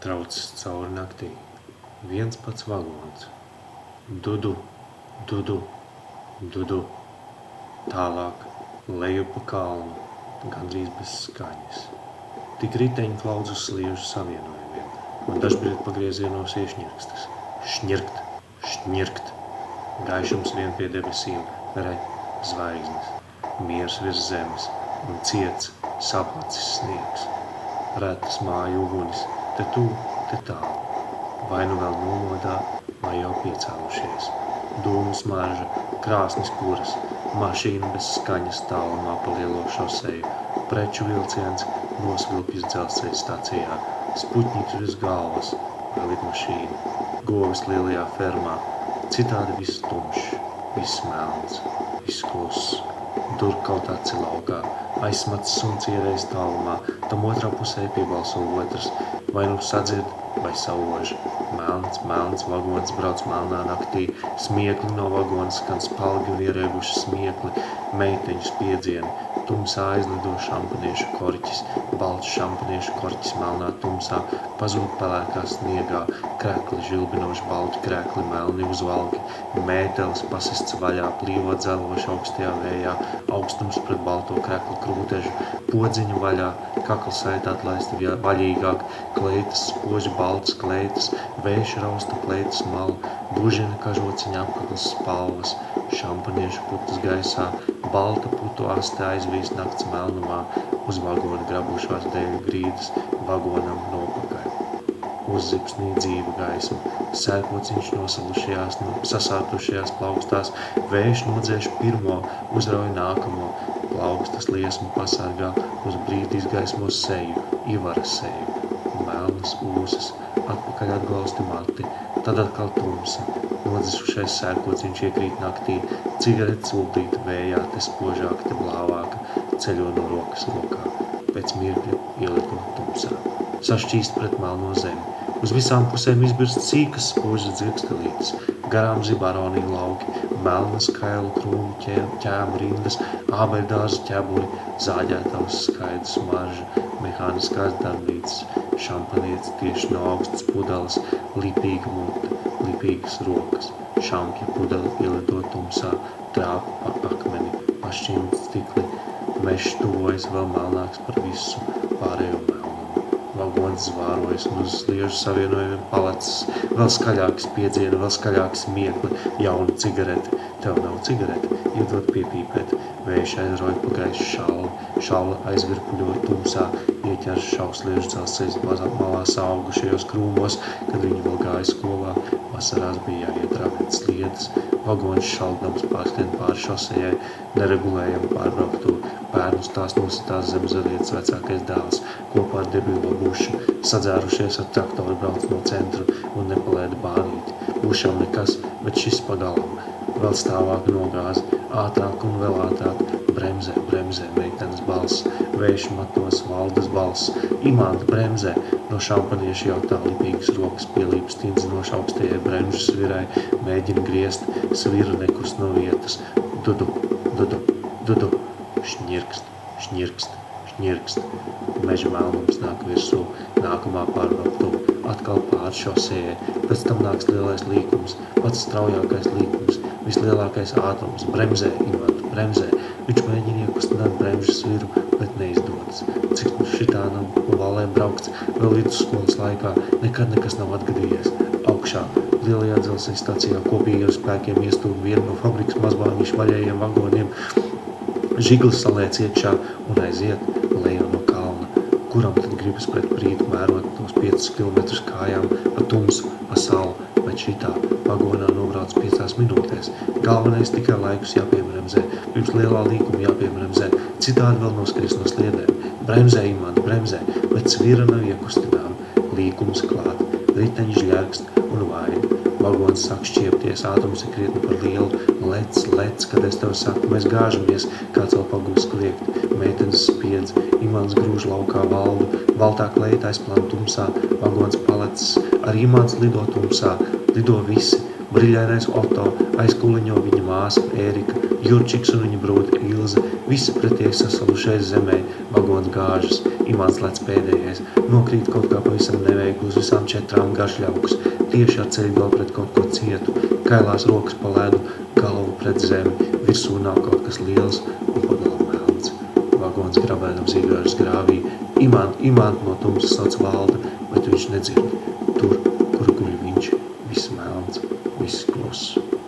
Traucis cauri naktī, viens pats vagons. Dudu, dudu, dudu. Tālāk, leju pa kalnu, gandrīz bez skaņas. Tik riteņi klaudz uz sliežu savienojumiem, un dažbrīd pagriezienos iešņirkstas. Šņirkt, šņirkt. Gaišums vien pie debesīm, re, zvaigznes. Miers virs zemes, un ciets, saplacis sniegs. Retas māju ugunis, te tu, te tālu. Vai nu vēl nomodā, vai jau piecēlušies. Dūmu smarža, krāsnis kuras, mašīna bez skaņas tālumā pa lielo šoseju. Preču vilciens nosvilpjas dzelzceļa stacijā. Spuķņiks virs galvas, vai lidmašīna. Govis lielajā fermā. Citādi viss tumšs, viss melns, viss kluss. Dur kaut aci laukā, aizsmats suns ierēs tālumā, tam otrā pusē piebalso otrs, vai nu sadzird, vai sauž. Melns vagons brauc melnā naktī, smiekli no vagona skan spalgi un ierēguši smiekli, meiteņu spiedzieni, tumsā aizlido šampaniešu korķis, balts šampaniešu korķis melnā tumsā, pazūd pelēkā sniegā, krekli žilbinoši balti krekli melni uzvalki, mētelis pasists vaļā, plīvot dzeloši augstajā vējā, augstums pret balto krekli krūtežu, podziņu vaļā, kakls ait atlaisti vaļīgāk, kleitas spoži baltas kleitas, vējš rausta kleitas malu, bužina kažociņa apkakls spalvas, šampaniešu putas gaisā, balta putu aste aizvīs nakts melnumā, uz vagona grabušās dēļu grīdas, vagonam nopakaļ. Uzzipsnī dzīva gaisma, sēkociņš sasārtušajās plaukstās, vējš nodzēš pirmo, uzrauj nākamo, plaukstas liesmu pasargā, uz brīdi izgaismos seju, Ivara seju, melnas ūsas, atpakaļ atgalsti mati, tad atkal tumsa, nodzisušais sēkociņš iekrīt naktī, cigarete sūtīta vējā, te spožāka, te blāvāka, ceļo no rokas rokā, pēc mirkļa ielido tumsā. Sašķīst pret melno zemi. Uz visām pusēm izbirst sīkas spožas dzirkstelītes, garām zibaroniju lauki, melnas kailu krūmu ķēmu rindas, ābeļdārzu ķeburi, zāģētavas skaidrs marža, mehāniskās darbnīcas, šampanietis tieši no augstas pudeles, lipīga mute, lipīgas rokas, šampja pudeli ielido tumsā, trāpa pa akmeni, pašķīmt stikli, mežs tuvojas vēl melnāks par visu pārējo melnumu. Vagons zvārojas un uz sliežu savienojumiem palecis, vēl skaļāks piedzieni, vēl skaļāks miekli, jauna cigarete. Tev nav cigarete, iedod piepīpēt, vējš aizrauj pa gaišu šalla aizvirpuļo tumsā, ieķers šausliežu dzelzceļa malās augušajos krūmos, kad viņi vēl gāja skolā, vasarās bija jāietrāvēt sliedes, vagons šaldams pārskrien pāri šosejai, neregulējami pārbrauktu, bērnus tās nositās zem zavietas vecākais dēls, kopā ar debilo bušu, sadzērušies ar traktoru brauc no centru un nepalaida bānīti. Bušam nekas, bet šis pagalam. Vēl stāvāk nogāz, ātrāk un vēl ātrāk, bremzē, meitenes balss, vējš matos valdes balss, imanta bremzē, no šampanieša jau tā lipīgas rokas pielīp stindzinoši augstajai bremžu svirai, mēģina griezt, svira nekust no vietas, dudu, dudu, dudu, šņirkst, šņirkst, šņirkst, meža melnums nāk virsū, nākamā pārbrauktu, atkal pāri šosejai, pēc tam nāks lielais līkums, pats straujākais līkums, vislielākais ātrums, bremzē, Imants, bremzē. Viņš mēģina iekustināt bremžu sviru, bet neizdodas. Cik šitā nav valēm braukts, vēl vidusskolas laikā, nekad nekas nav atgadījies. Augšā, lielajā dzelzceļa stacijā kopīgiem spēkiem iestūm vienu no fabrikas mazbānīšu vaļējiem vagoniem, žiglis saliec iekšā un aiziet lejā no kalna. Kuram tad gribas pret prītu mērot tos 5 kilometrus kājām pa tumsu, pa salu, bet šitā vagonā nobrauc 5 minūtēs. Galvenais tikai laikus jāpiebremzē, pirms lielā līkuma jāpiebremzē, citādi vēl noskries no sliedēm. Bremzē, Imants, bremzē, bet svira nav iekustinām, līkums klāt, riteņi žļerkst un vaina. Vagons sāk šķiepties, ātrums ir krietni par lielu, lec, kad es tev saku, mēs gāžamies, kāds vēl pagūs kliegt, meitenes spiedz, Imants grūž laukā valdu, baltā kleita aizplāna tumsā, vagons palecis, arī Imants lido tumsā, lido visi, Briļainais Oto, aiz kuliņo viņa māsa Ērika, Jurčiks un viņa brūde Ilze, visi pretiek sasalušais zemē, vagons gāžas, Imants lēc pēdējais, nokrīt kaut kā pavisam neveikli uz visām 4 garšļaukus, tieši ar ceļgalu pret kaut ko cietu, kailās rokas pa ledu, galvu pret zemi, virsū nav kaut kas liels un pagalā melns. Vagons grabēdam zīgāžas grāvī, Imant no tumsas sauc Valda, bet viņš nedzird. Tur, kur guļ viņš, viss melns, viss kluss.